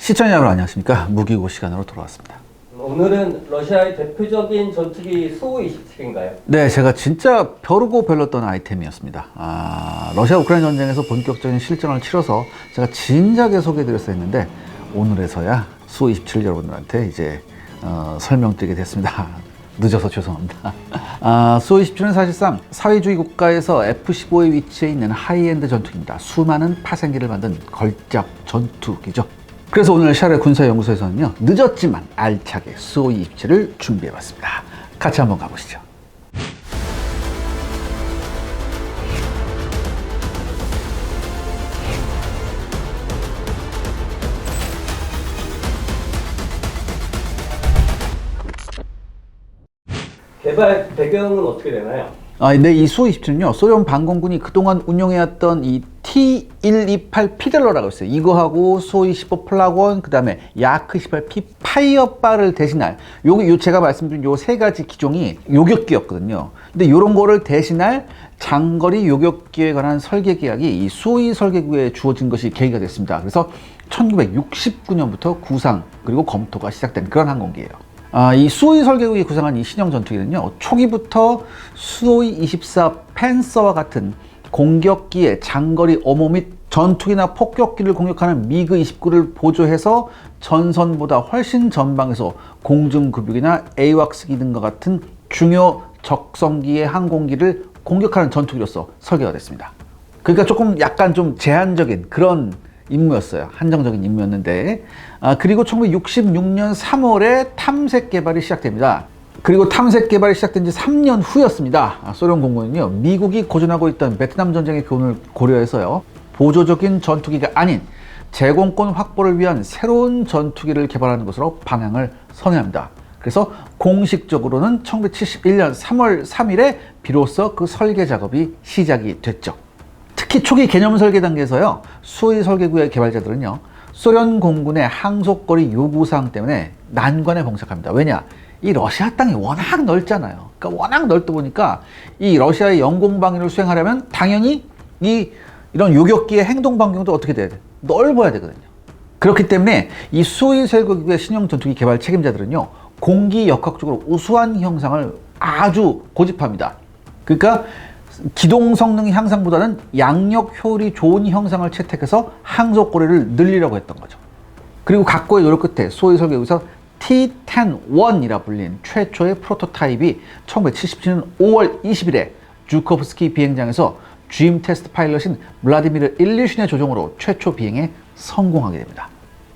시청자 여러분 안녕하십니까. 무기고 시간으로 돌아왔습니다. 오늘은 러시아의 대표적인 전투기 수-27인가요? 네, 제가 진짜 벼르고 별렀던 아이템이었습니다. 러시아 우크라이나 전쟁에서 본격적인 실전을 치러서 제가 진작에 소개해드렸어야 했는데 오늘에서야 수-27 여러분들한테 이제 설명드리게 됐습니다. 늦어서 죄송합니다. 수-27은 사실상 사회주의 국가에서 F-15의 위치에 있는 하이엔드 전투기입니다. 수많은 파생기를 만든 걸작 전투기죠. 그래서 오늘 샤르 군사연구소에서는요, 늦었지만 알차게 수-27을 준비해봤습니다. 같이 한번 가보시죠. 개발 배경은 어떻게 되나요? 네, 이 수-27은요, 소련 방공군이 그동안 운용해왔던 이 T-128 피델러라고 있어요. 이거하고 수-25 플라곤, 그 다음에 야크-18P 파이어바를 대신할, 제가 말씀드린 요 세 가지 기종이 요격기였거든요. 근데 요런 거를 대신할 장거리 요격기에 관한 설계 계약이 이 수이 설계구에 주어진 것이 계기가 됐습니다. 그래서 1969년부터 구상, 그리고 검토가 시작된 그런 항공기예요. 이 수호이 설계국이 구상한 이 신형 전투기는요, 초기부터 수호이 24 팬서와 같은 공격기의 장거리 어모 및 전투기나 폭격기를 공격하는 미그 29를 보조해서 전선보다 훨씬 전방에서 공중급유기나 에이왁스기 등과 같은 중요 적성기의 항공기를 공격하는 전투기로서 설계가 됐습니다. 그러니까 조금 약간 좀 제한적인 그런 임무였어요. 한정적인 임무였는데, 그리고 1966년 3월에 탐색 개발이 시작됩니다. 그리고 탐색 개발이 시작된 지 3년 후였습니다. 소련 공군은요, 미국이 고전하고 있던 베트남 전쟁의 교훈을 고려해서요, 보조적인 전투기가 아닌 제공권 확보를 위한 새로운 전투기를 개발하는 것으로 방향을 선회합니다. 그래서 공식적으로는 1971년 3월 3일에 비로소 그 설계 작업이 시작이 됐죠. 특히 초기 개념 설계 단계에서요, 수호이 설계구의 개발자들은요, 소련 공군의 항속거리 요구사항 때문에 난관에 봉착합니다. 왜냐? 이 러시아 땅이 워낙 넓잖아요. 그러니까 워낙 넓다 보니까 이 러시아의 영공방위를 수행하려면 당연히 이런 요격기의 행동 반경도 어떻게 돼야 돼? 넓어야 되거든요. 그렇기 때문에 이 수호이 설계구의 신형 전투기 개발 책임자들은요, 공기 역학적으로 우수한 형상을 아주 고집합니다. 그러니까 기동 성능 향상보다는 양력 효율이 좋은 형상을 채택해서 항속거리를 늘리려고 했던 거죠. 그리고 각고의 노력 끝에 수호이 설계구에서 T-10-1이라 불린 최초의 프로토타입이 1977년 5월 20일에 주코프스키 비행장에서 드림 테스트 파일럿인 블라디미르 일리슈니의 조종으로 최초 비행에 성공하게 됩니다.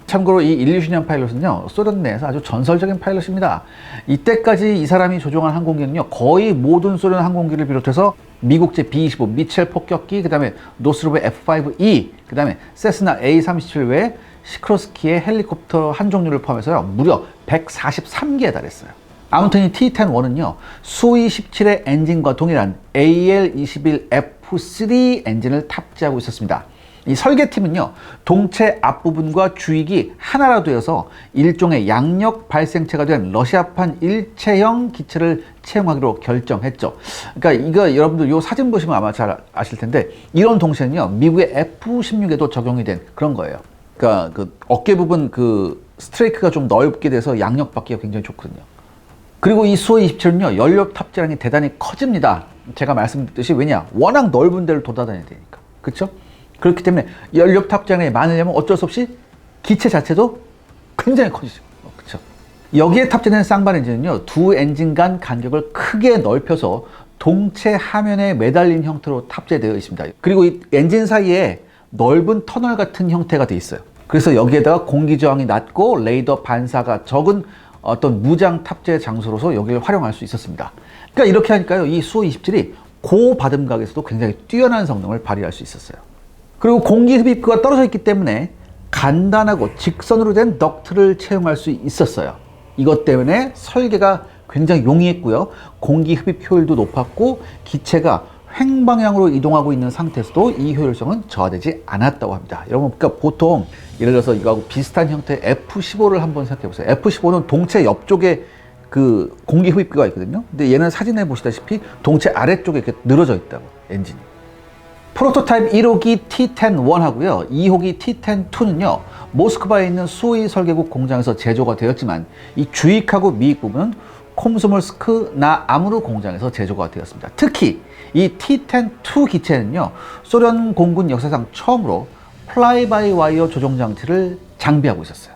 참고로 이 일리슈니안 파일럿은요, 소련 내에서 아주 전설적인 파일럿입니다. 이때까지 이 사람이 조종한 항공기는요, 거의 모든 소련 항공기를 비롯해서 미국제 B-25 미첼 폭격기, 그 다음에 노스로브 F-5E, 그 다음에 세스나 A-37 외에 시크로스키의 헬리콥터 한 종류를 포함해서요, 무려 143개에 달했어요. 아무튼 이 T-10-1은요, 수-27의 엔진과 동일한 AL-21F3 엔진을 탑재하고 있었습니다. 이 설계팀은요, 동체 앞부분과 주익이 하나로 되어서 일종의 양력 발생체가 된 러시아판 일체형 기체를 채용하기로 결정했죠. 그러니까 이거 여러분들 이 사진 보시면 아마 잘 아실 텐데, 이런 동체는요, 미국의 F-16에도 적용이 된 그런 거예요. 그러니까 그 어깨 부분 그 스트레이크가 좀 넓게 돼서 양력 받기가 굉장히 좋거든요. 그리고 이 수-27은요, 연료 탑재량이 대단히 커집니다. 제가 말씀드렸듯이, 왜냐? 워낙 넓은 데를 돌아다녀야 되니까. 그렇죠? 그렇기 때문에 연료 탑재량이 많으려면 어쩔 수 없이 기체 자체도 굉장히 커지죠. 그렇죠? 여기에 탑재된 쌍발 엔진은요, 두 엔진 간 간격을 크게 넓혀서 동체 하면에 매달린 형태로 탑재되어 있습니다. 그리고 이 엔진 사이에 넓은 터널 같은 형태가 되어 있어요. 그래서 여기에다가 공기 저항이 낮고 레이더 반사가 적은 어떤 무장 탑재 장소로서 여기를 활용할 수 있었습니다. 그러니까 이렇게 하니까요, 이 수-27이 고바듬각에서도 굉장히 뛰어난 성능을 발휘할 수 있었어요. 그리고 공기 흡입구가 떨어져 있기 때문에 간단하고 직선으로 된 덕트를 채용할 수 있었어요. 이것 때문에 설계가 굉장히 용이했고요. 공기 흡입 효율도 높았고, 기체가 횡방향으로 이동하고 있는 상태에서도 이 효율성은 저하되지 않았다고 합니다. 여러분, 그러니까 보통 예를 들어서 이거하고 비슷한 형태의 F-15를 한번 생각해 보세요. F-15는 동체 옆쪽에 그 공기 흡입구가 있거든요. 근데 얘는 사진에 보시다시피 동체 아래쪽에 이렇게 늘어져 있다고, 엔진이. 프로토타입 1호기 T-10-1 하고요. 2호기 T-10-2는요. 모스크바에 있는 수호이 설계국 공장에서 제조가 되었지만 이 주익하고 미익 부분은 콤소몰스크 나아무르 공장에서 제조가 되었습니다. 특히 이 T-10-2 기체는요. 소련 공군 역사상 처음으로 플라이 바이 와이어 조종 장치를 장비하고 있었어요.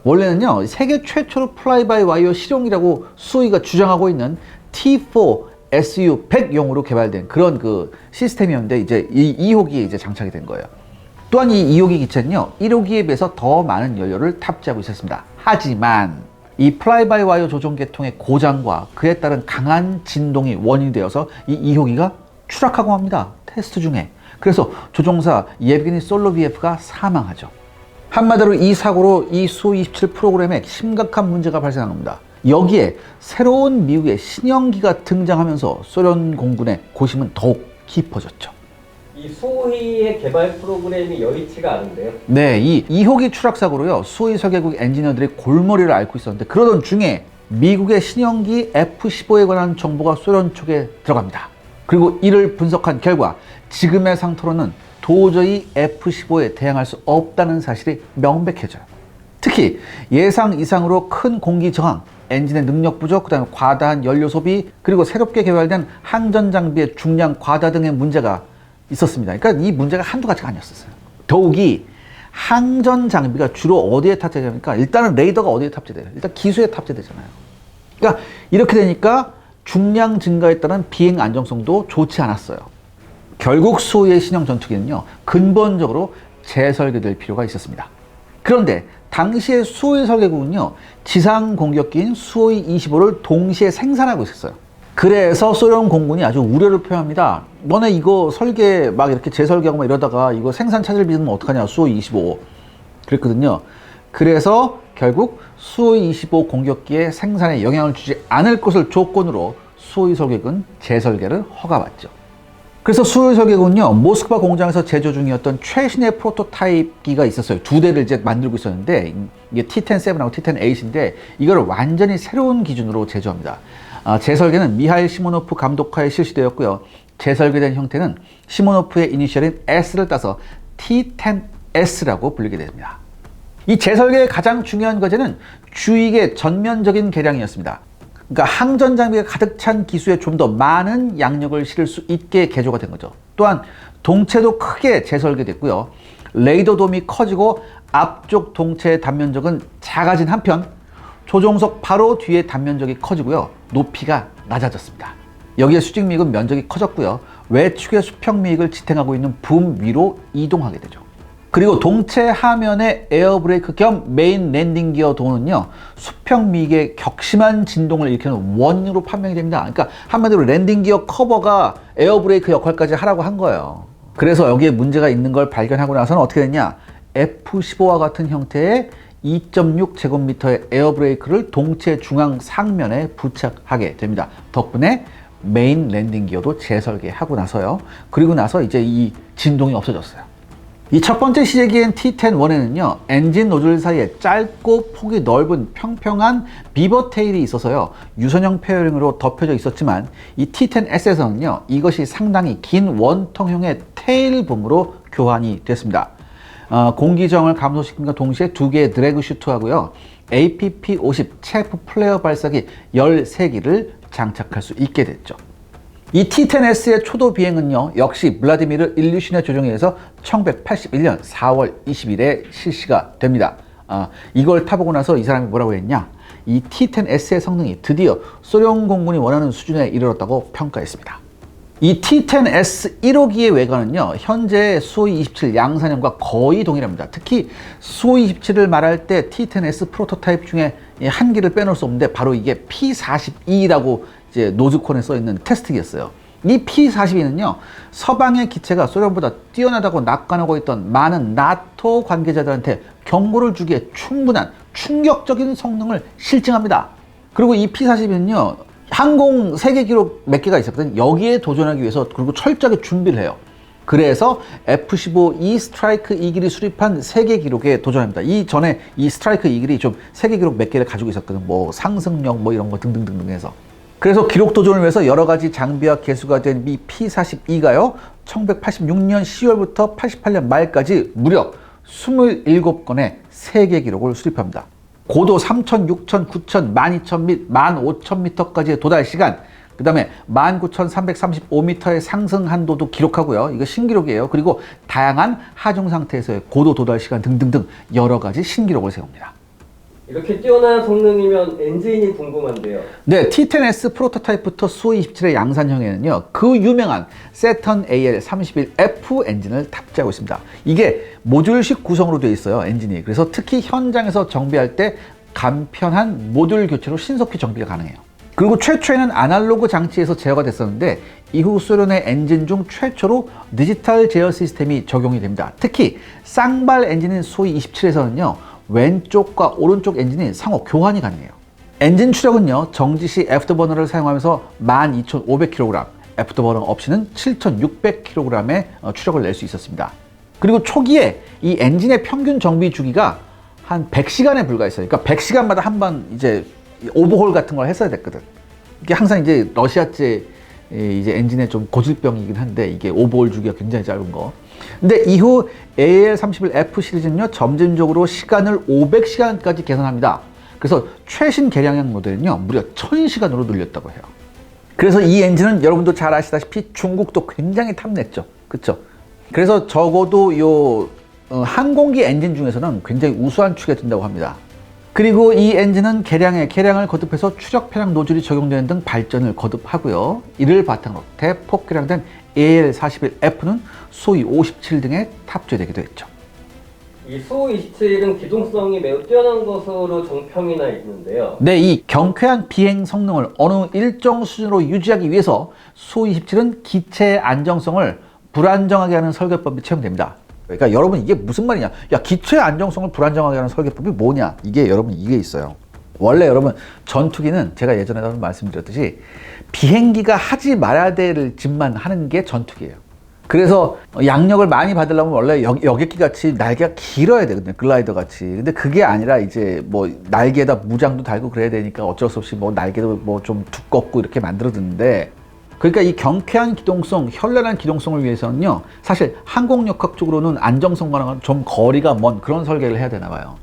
원래는요. 세계 최초로 플라이 바이 와이어 실용이라고 수호이가 주장하고 있는 T4 SU-100용으로 개발된 그런 그 시스템이었는데 이제 이 2호기에 이제 장착이 된 거예요. 또한 이 2호기 기체는요, 1호기에 비해서 더 많은 연료를 탑재하고 있었습니다. 하지만 이 플라이 바이 와이어 조종 계통의 고장과 그에 따른 강한 진동이 원인이 되어서 이 2호기가 추락하고 맙니다. 테스트 중에. 그래서 조종사 예브게니 솔로비에프가 사망하죠. 한마디로 이 사고로 이 수-27 프로그램에 심각한 문제가 발생한 겁니다. 여기에 새로운 미국의 신형기가 등장하면서 소련 공군의 고심은 더욱 깊어졌죠. 이 수호이의 개발 프로그램이 여의치가 않은데요. 네, 이 2호기 추락 사고로요. 수호이 설계국 엔지니어들이 골머리를 앓고 있었는데 그러던 중에 미국의 신형기 F-15에 관한 정보가 소련 쪽에 들어갑니다. 그리고 이를 분석한 결과 지금의 상태로는 도저히 F-15에 대항할 수 없다는 사실이 명백해져요. 특히 예상 이상으로 큰 공기 저항, 엔진의 능력 부족, 그다음에 과다한 연료 소비, 그리고 새롭게 개발된 항전 장비의 중량 과다 등의 문제가 있었습니다. 그러니까 이 문제가 한두 가지가 아니었어요. 더욱이 항전 장비가 주로 어디에 탑재되니까 일단은 레이더가 어디에 탑재돼요? 일단 기수에 탑재되잖아요. 그러니까 이렇게 되니까 중량 증가에 따른 비행 안정성도 좋지 않았어요. 결국 수호의 신형 전투기는요, 근본적으로 재설계될 필요가 있었습니다. 그런데 당시의 수호이 설계국은요, 지상 공격기인 수호이 25를 동시에 생산하고 있었어요. 그래서 소련 공군이 아주 우려를 표합니다. 너네 이거 설계 막 이렇게 재설계하고 막 이러다가 이거 생산 차질 빚으면 어떡하냐, 수호이 25. 그랬거든요. 그래서 결국 수호이 25 공격기의 생산에 영향을 주지 않을 것을 조건으로 수호이 설계국은 재설계를 허가받죠. 그래서 수호이 설계국은요, 모스크바 공장에서 제조 중이었던 최신의 프로토타입기가 있었어요. 두 대를 이제 만들고 있었는데, 이게 T-10-7하고 T-10-8인데, 이걸 완전히 새로운 기준으로 제조합니다. 재설계는 미하일 시모노프 감독하에 실시되었고요. 재설계된 형태는 시모노프의 이니셜인 S를 따서 T-10S라고 불리게 됩니다. 이 재설계의 가장 중요한 과제는 주익의 전면적인 개량이었습니다. 그러니까 항전 장비가 가득 찬 기수에 좀 더 많은 양력을 실을 수 있게 개조가 된 거죠. 또한 동체도 크게 재설계됐고요. 레이더 돔이 커지고 앞쪽 동체의 단면적은 작아진 한편 조종석 바로 뒤에 단면적이 커지고요. 높이가 낮아졌습니다. 여기에 수직미익은 면적이 커졌고요. 외측의 수평미익을 지탱하고 있는 붐 위로 이동하게 되죠. 그리고 동체 하면의 에어브레이크 겸 메인 랜딩 기어 도는요, 수평미익의 격심한 진동을 일으키는 원인으로 판명이 됩니다. 그러니까 한마디로 랜딩 기어 커버가 에어브레이크 역할까지 하라고 한 거예요. 그래서 여기에 문제가 있는 걸 발견하고 나서는 어떻게 됐냐? F-15와 같은 형태의 2.6제곱미터의 에어브레이크를 동체 중앙 상면에 부착하게 됩니다. 덕분에 메인 랜딩 기어도 재설계하고 나서요. 그리고 나서 이제 이 진동이 없어졌어요. 이 첫 번째 시제기인 T-10-1에는요, 엔진 노즐 사이에 짧고 폭이 넓은 평평한 비버 테일이 있어서요, 유선형 페어링으로 덮여져 있었지만, 이 T-10S에서는요, 이것이 상당히 긴 원통형의 테일붐으로 교환이 됐습니다. 공기 저항을 감소시킴과 동시에 두 개의 드래그 슈트하고요, APP-50 체프 플레어 발사기 13기를 장착할 수 있게 됐죠. 이 T-10S의 초도 비행은요, 역시 블라디미르 일류신의 조종에 의해서 1981년 4월 20일에 실시가 됩니다. 이걸 타보고 나서 이 사람이 뭐라고 했냐? 이 T-10S의 성능이 드디어 소련 공군이 원하는 수준에 이르렀다고 평가했습니다. 이 T-10S 1호기의 외관은요, 현재 수호이 27 양산형과 거의 동일합니다. 특히 수호이 27을 말할 때 T-10S 프로토타입 중에 한 개를 빼놓을 수 없는데 바로 이게 P-42라고 이제 노즈콘에 써 있는 테스트기였어요. 이 P-42는요, 서방의 기체가 소련보다 뛰어나다고 낙관하고 있던 많은 나토 관계자들한테 경고를 주기에 충분한 충격적인 성능을 실증합니다. 그리고 이 P-42는요, 항공 세계 기록 몇 개가 있었거든요. 여기에 도전하기 위해서 그리고 철저하게 준비를 해요. 그래서 F-15 E 스트라이크 이글이 수립한 세계 기록에 도전합니다. 이 전에 이 스트라이크 이글이 좀 세계 기록 몇 개를 가지고 있었거든요. 뭐 상승력 뭐 이런 거 등등등등 해서. 그래서 기록 도전을 위해서 여러 가지 장비와 개수가 된 이 P-42가요, 1986년 10월부터 88년 말까지 무려 27건의 세계 기록을 수립합니다. 고도 3,000, 6,000, 9,000, 12,000 및 15,000m까지의 도달 시간, 그 다음에 19,335m의 상승 한도도 기록하고요. 이거 신기록이에요. 그리고 다양한 하중 상태에서의 고도 도달 시간 등등등 여러 가지 신기록을 세웁니다. 이렇게 뛰어난 성능이면 엔진이 궁금한데요. 네, T10S 프로토타입부터 SU-27의 양산형에는요, 그 유명한 세턴 AL31F 엔진을 탑재하고 있습니다. 이게 모듈식 구성으로 되어 있어요, 엔진이. 그래서 특히 현장에서 정비할 때 간편한 모듈 교체로 신속히 정비가 가능해요. 그리고 최초에는 아날로그 장치에서 제어가 됐었는데 이후 소련의 엔진 중 최초로 디지털 제어 시스템이 적용이 됩니다. 특히 쌍발 엔진인 SU-27에서는요, 왼쪽과 오른쪽 엔진이 상호 교환이 가능해요. 엔진 추력은요, 정지 시 애프터버너를 사용하면서 12,500kg, 애프터버너 없이는 7,600kg의 추력을 낼 수 있었습니다. 그리고 초기에 이 엔진의 평균 정비 주기가 한 100시간에 불과했어요. 그러니까 100시간마다 한 번 이제 오버홀 같은 걸 했어야 됐거든. 이게 항상 이제 러시아제 이제 엔진의 좀 고질병이긴 한데 이게 오버홀 주기가 굉장히 짧은 거. 근데 이후 AL31F 시리즈는요, 점진적으로 시간을 500시간까지 개선합니다. 그래서 최신 개량형 모델은요, 무려 1000시간으로 늘렸다고 해요. 그래서 이 엔진은 여러분도 잘 아시다시피 중국도 굉장히 탐냈죠. 그쵸? 그래서 적어도 요 항공기 엔진 중에서는 굉장히 우수한 축에 든다고 합니다. 그리고 이 엔진은 개량을 거듭해서 추력 편향 노즐이 적용되는 등 발전을 거듭하고요. 이를 바탕으로 대폭 개량된 AL41F는 소위 57 등에 탑재되기도 했죠. 이 SU-27은 기동성이 매우 뛰어난 것으로 정평이 나 있는데요. 네, 이 경쾌한 비행 성능을 어느 일정 수준으로 유지하기 위해서 SU-27은 기체의 안정성을 불안정하게 하는 설계법이 채용됩니다. 그러니까 여러분 이게 무슨 말이냐? 야, 기체의 안정성을 불안정하게 하는 설계법이 뭐냐? 이게 여러분 이게 있어요. 원래 여러분 전투기는 제가 예전에도 말씀드렸듯이 비행기가 하지 말아야 될 짓만 하는 게 전투기예요. 그래서 양력을 많이 받으려면 원래 여객기 같이 날개가 길어야 되거든요. 글라이더 같이. 근데 그게 아니라 이제 뭐 날개에다 무장도 달고 그래야 되니까 어쩔 수 없이 뭐 날개도 뭐 좀 두껍고 이렇게 만들어두는데, 그러니까 이 경쾌한 기동성, 현란한 기동성을 위해서는요, 사실 항공역학적으로는 안정성과는 좀 거리가 먼 그런 설계를 해야 되나 봐요.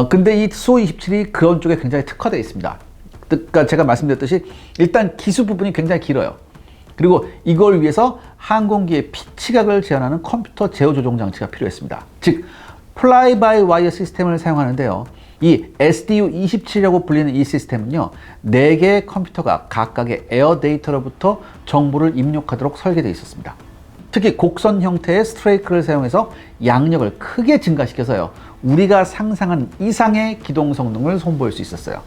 근데 이 SU-27이 그런 쪽에 굉장히 특화되어 있습니다. 그러니까 제가 말씀드렸듯이 일단 기수 부분이 굉장히 길어요. 그리고 이걸 위해서 항공기의 피치각을 제한하는 컴퓨터 제어 조종 장치가 필요했습니다. 즉, 플라이 바이 와이어 시스템을 사용하는데요. 이 SDU-27이라고 불리는 이 시스템은요, 4개의 컴퓨터가 각각의 에어 데이터로부터 정보를 입력하도록 설계되어 있었습니다. 특히 곡선 형태의 스트레이크를 사용해서 양력을 크게 증가시켜서요, 우리가 상상한 이상의 기동 성능을 선보일 수 있었어요.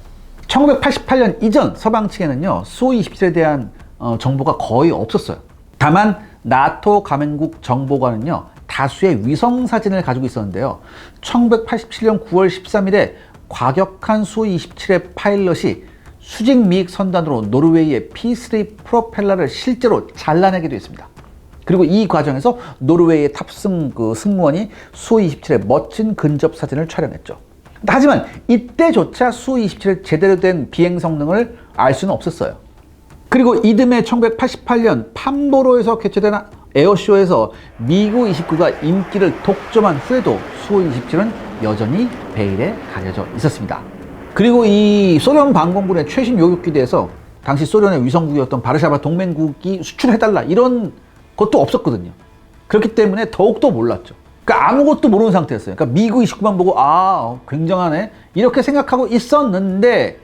1988년 이전 서방 측에는요, SU-27에 대한 정보가 거의 없었어요. 다만 나토 가맹국 정보관은요, 다수의 위성 사진을 가지고 있었는데요. 1987년 9월 13일에 과격한 SU-27의 파일럿이 수직 미익 선단으로 노르웨이의 P3 프로펠러를 실제로 잘라내기도 했습니다. 그리고 이 과정에서 노르웨이의 탑승 승무원이 SU-27의 멋진 근접 사진을 촬영했죠. 하지만 이때조차 SU-27의 제대로 된 비행 성능을 알 수는 없었어요. 그리고 이듬해 1988년 판보로에서 개최된 에어쇼에서 미구 29가 인기를 독점한 후에도 SU-27은 여전히 베일에 가려져 있었습니다. 그리고 이 소련 방공군의 최신 요격기대에서 당시 소련의 위성국이었던 바르샤바 동맹국이 수출해달라 이런 것도 없었거든요. 그렇기 때문에 더욱더 몰랐죠. 그러니까 아무것도 모르는 상태였어요. 그러니까 미구 29만 보고 굉장하네 이렇게 생각하고 있었는데,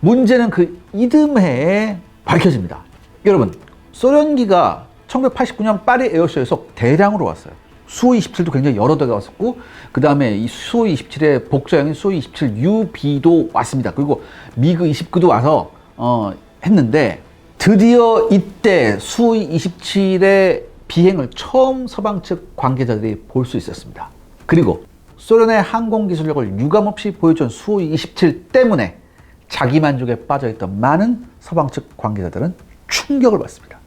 문제는 그 이듬해에 밝혀집니다. 여러분, 소련기가 1989년 파리 에어쇼에서 대량으로 왔어요. SU-27도 굉장히 여러 대가 왔었고, 그 다음에 이 SU-27의 복제형인 SU-27UB도 왔습니다. 그리고 미그 29도 와서 했는데, 드디어 이때 SU-27의 비행을 처음 서방 측 관계자들이 볼 수 있었습니다. 그리고 소련의 항공 기술력을 유감없이 보여준 SU-27 때문에 자기 만족에 빠져있던 많은 서방 측 관계자들은 충격을 받습니다.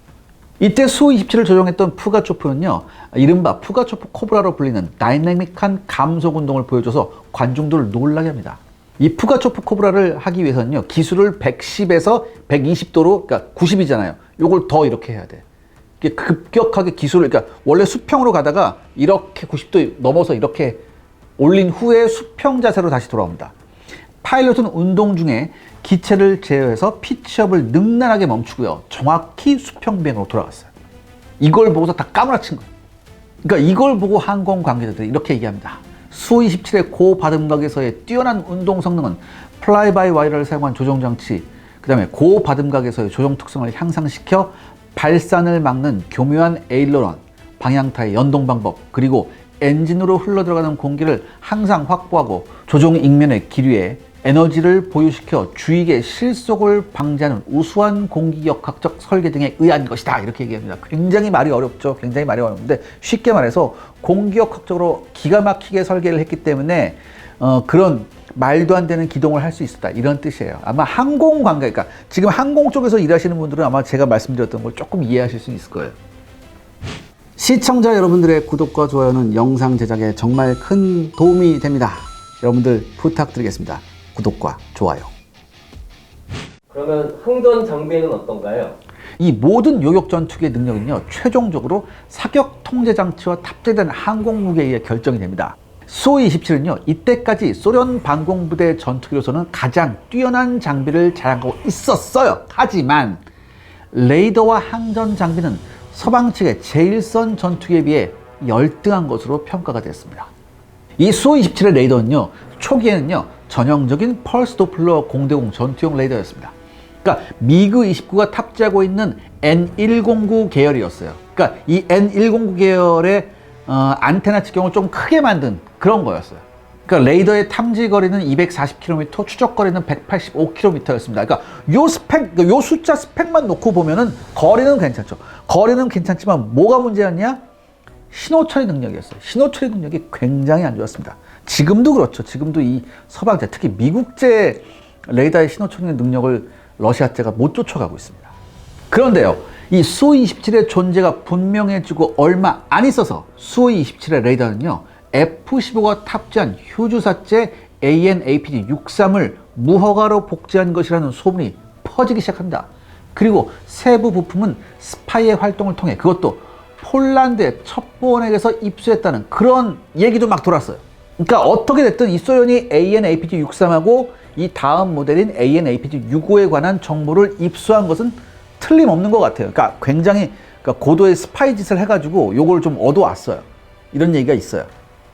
이때 SU-27을 조종했던 푸가초프는요, 이른바 푸가초프 코브라로 불리는 다이내믹한 감속 운동을 보여줘서 관중들을 놀라게 합니다. 이 푸가초프 코브라를 하기 위해서는요, 기술을 110에서 120도로, 그러니까 90이잖아요. 요걸 더 이렇게 해야 돼. 이게 급격하게 기술을, 그러니까 원래 수평으로 가다가 이렇게 90도 넘어서 이렇게 올린 후에 수평 자세로 다시 돌아옵니다. 파일럿은 운동 중에 기체를 제어해서 피치업을 능란하게 멈추고요. 정확히 수평 비행으로 돌아갔어요. 이걸 보고서 다 까무라친 거예요. 그러니까 이걸 보고 항공 관계자들이 이렇게 얘기합니다. 수-27의 고바듬각에서의 뛰어난 운동 성능은 플라이바이와이어를 사용한 조종 장치, 그 다음에 고바듬각에서의 조종 특성을 향상시켜 발산을 막는 교묘한 에일러런, 방향타의 연동 방법, 그리고 엔진으로 흘러들어가는 공기를 항상 확보하고 조종 ing면의 기류에 에너지를 보유시켜 주익의 실속을 방지하는 우수한 공기역학적 설계 등에 의한 것이다. 이렇게 얘기합니다. 굉장히 말이 어렵죠. 굉장히 말이 어려운데 쉽게 말해서 공기역학적으로 기가 막히게 설계를 했기 때문에 그런 말도 안 되는 기동을 할 수 있었다. 이런 뜻이에요. 아마 항공 관계, 그러니까 지금 항공 쪽에서 일하시는 분들은 아마 제가 말씀드렸던 걸 조금 이해하실 수 있을 거예요. 시청자 여러분들의 구독과 좋아요는 영상 제작에 정말 큰 도움이 됩니다. 여러분들 부탁드리겠습니다. 구독과 좋아요. 그러면 항전 장비는 어떤가요? 이 모든 요격 전투기의 능력은요, 최종적으로 사격 통제 장치와 탑재된 항공 무기에 의해 결정이 됩니다. 수-27은요, 이때까지 소련 방공부대 전투기로서는 가장 뛰어난 장비를 자랑하고 있었어요. 하지만 레이더와 항전 장비는 서방 측의 제1선 전투기에 비해 열등한 것으로 평가가 됐습니다. 이 수-27의 레이더는요, 초기에는요, 전형적인 펄스 도플러 공대공 전투용 레이더였습니다. 그러니까 미그 29가 탑재하고 있는 N109 계열이었어요. 그러니까 이 N109 계열의 안테나 측경을 좀 크게 만든 그런 거였어요. 그러니까 레이더의 탐지 거리는 240km, 추적 거리는 185km였습니다. 그러니까 요 숫자 스펙만 놓고 보면은 거리는 괜찮죠. 거리는 괜찮지만 뭐가 문제였냐? 신호 처리 능력이었어요. 신호 처리 능력이 굉장히 안 좋았습니다. 지금도 그렇죠. 지금도 이 서방제, 특히 미국제 레이더의 신호 처리 능력을 러시아제가 못 쫓아가고 있습니다. 그런데요, 이 수-27의 존재가 분명해지고 얼마 안 있어서 수-27의 레이더는요, F-15가 탑재한 휴주사제 AN/APG-63을 무허가로 복제한 것이라는 소문이 퍼지기 시작합니다. 그리고 세부 부품은 스파이의 활동을 통해 그것도 폴란드의 첩보원에게서 입수했다는 그런 얘기도 막 돌았어요. 그러니까 어떻게 됐든 이 소련이 AN/APG-63하고 이 다음 모델인 AN/APG-65에 관한 정보를 입수한 것은 틀림없는 것 같아요. 그러니까 굉장히 고도의 스파이 짓을 해가지고 요걸 좀 얻어왔어요. 이런 얘기가 있어요.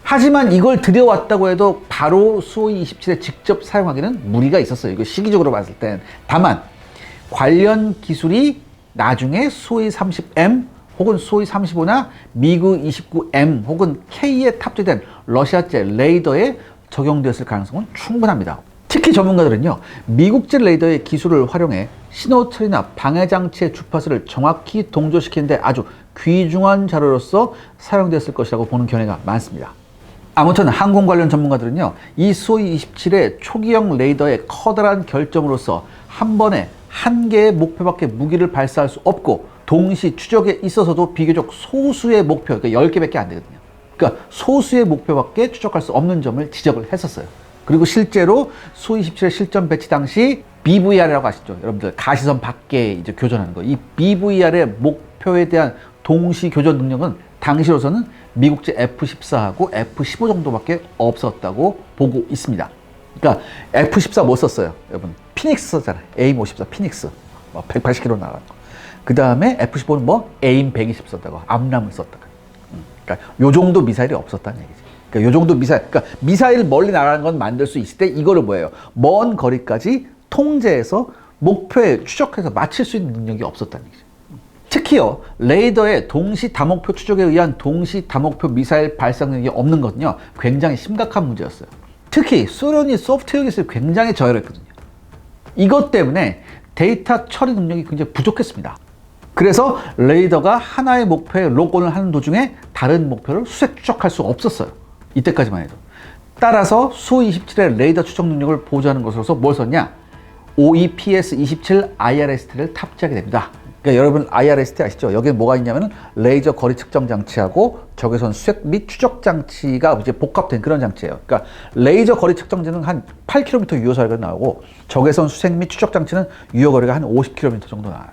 하지만 이걸 들여왔다고 해도 바로 수-27에 직접 사용하기는 무리가 있었어요. 이거 시기적으로 봤을 땐. 다만 관련 기술이 나중에 수-30M 혹은 수-35나 미그 29M 혹은 K에 탑재된 러시아제 레이더에 적용되었을 가능성은 충분합니다. 특히 전문가들은요, 미국제 레이더의 기술을 활용해 신호 처리나 방해 장치의 주파수를 정확히 동조시키는데 아주 귀중한 자료로서 사용됐을 것이라고 보는 견해가 많습니다. 아무튼 항공 관련 전문가들은요, 이 수-27의 초기형 레이더의 커다란 결점으로서 한 번에 한 개의 목표밖에 무기를 발사할 수 없고 동시 추적에 있어서도 비교적 소수의 목표, 그러니까 10개밖에 안 되거든요. 그러니까 소수의 목표밖에 추적할 수 없는 점을 지적을 했었어요. 그리고 실제로 수-27의 실전 배치 당시 BVR이라고 아시죠? 여러분들 가시선 밖에 이제 교전하는 거. 이 BVR의 목표에 대한 동시 교전 능력은 당시로서는 미국제 F-14하고 F-15 정도밖에 없었다고 보고 있습니다. 그러니까 F-14 못 썼어요, 여러분. 피닉스 썼잖아요. AIM-54 피닉스. 180km 나가는 거. 그 다음에 F-15는 뭐 AIM 120 썼다고, 암람을 썼다고. 그러니까 요 정도 미사일이 없었다는 얘기지. 그러니까 요 정도 미사일, 그러니까 미사일 멀리 나가는 건 만들 수 있을 때 이거를 뭐예요? 먼 거리까지 통제해서 목표에 추적해서 맞출 수 있는 능력이 없었다는 얘기죠. 특히요, 레이더의 동시 다목표 추적에 의한 동시 다목표 미사일 발사 능력이 없는 것은요, 굉장히 심각한 문제였어요. 특히 소련이 소프트웨어 기술이 굉장히 저열했거든요. 이것 때문에 데이터 처리 능력이 굉장히 부족했습니다. 그래서 레이더가 하나의 목표에 록온을 하는 도중에 다른 목표를 수색 추적할 수 없었어요. 이때까지만 해도. 따라서 수-27의 레이더 추적 능력을 보조하는 것으로서 뭘 썼냐? OEPS-27 IRST를 탑재하게 됩니다. 그러니까 여러분 IRST 아시죠? 여기에 뭐가 있냐면은 레이저 거리 측정 장치하고 적외선 수색 및 추적 장치가 이제 복합된 그런 장치예요. 그러니까 레이저 거리 측정지는 한 8km 유효 거리가 나오고 적외선 수색 및 추적 장치는 유효 거리가 한 50km 정도 나와요.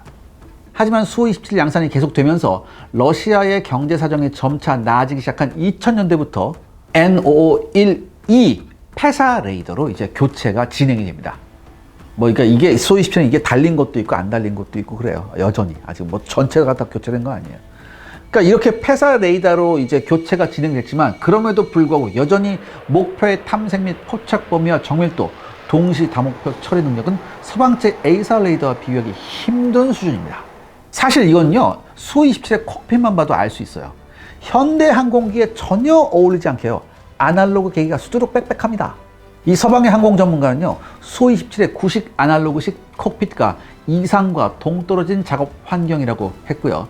하지만 수-27 양산이 계속되면서 러시아의 경제 사정이 점차 나아지기 시작한 2000년대부터 N5512 패사 레이더로 이제 교체가 진행이 됩니다. 뭐 그러니까 이게 수-27은 이게 달린 것도 있고 안 달린 것도 있고 그래요. 여전히 아직 뭐 전체가 다 교체된 거 아니에요. 그러니까 이렇게 패사 레이더로 이제 교체가 진행됐지만 그럼에도 불구하고 여전히 목표의 탐색 및 포착 범위와 정밀도, 동시 다목표 처리 능력은 서방제 A사 레이더와 비교하기 힘든 수준입니다. 사실 이건요, 수-27의 콕핏만 봐도 알 수 있어요. 현대 항공기에 전혀 어울리지 않게요, 아날로그 계기가 수두룩 빽빽합니다. 이 서방의 항공 전문가는요, 수-27의 구식 아날로그식 콕핏과 이상과 동떨어진 작업 환경이라고 했고요.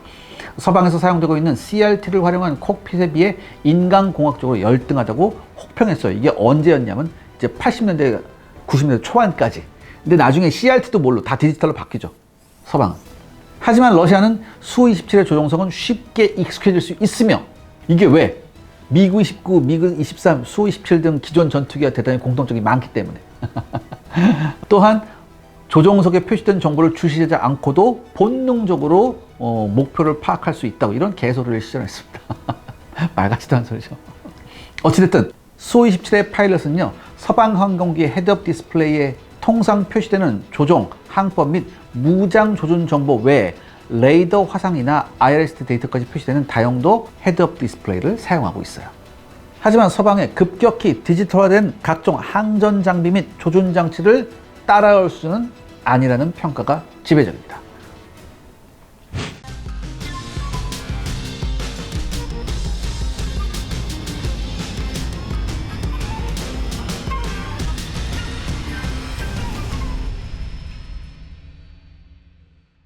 서방에서 사용되고 있는 CRT를 활용한 콕핏에 비해 인간공학적으로 열등하다고 혹평했어요. 이게 언제였냐면 이제 80년대, 90년대 초반까지. 근데 나중에 CRT도 뭘로 다 디지털로 바뀌죠, 서방은. 하지만 러시아는 수-27의 조종성은 쉽게 익숙해질 수 있으며, 이게 왜? 미그 29, 미그 23, 수-27 등 기존 전투기와 대단히 공통점이 많기 때문에. 또한 조종석에 표시된 정보를 주시하지 않고도 본능적으로 목표를 파악할 수 있다고, 이런 개소리를 시전했습니다. 말 같지도 않은 소리죠. 어찌됐든 수-27의 파일럿은요, 서방 항공기의 헤드업 디스플레이에 통상 표시되는 조종, 항법 및 무장 조준 정보 외에 레이더 화상이나 IRST 데이터까지 표시되는 다용도 헤드업 디스플레이를 사용하고 있어요. 하지만 서방의 급격히 디지털화된 각종 항전 장비 및 조준 장치를 따라올 수는 아니라는 평가가 지배적입니다.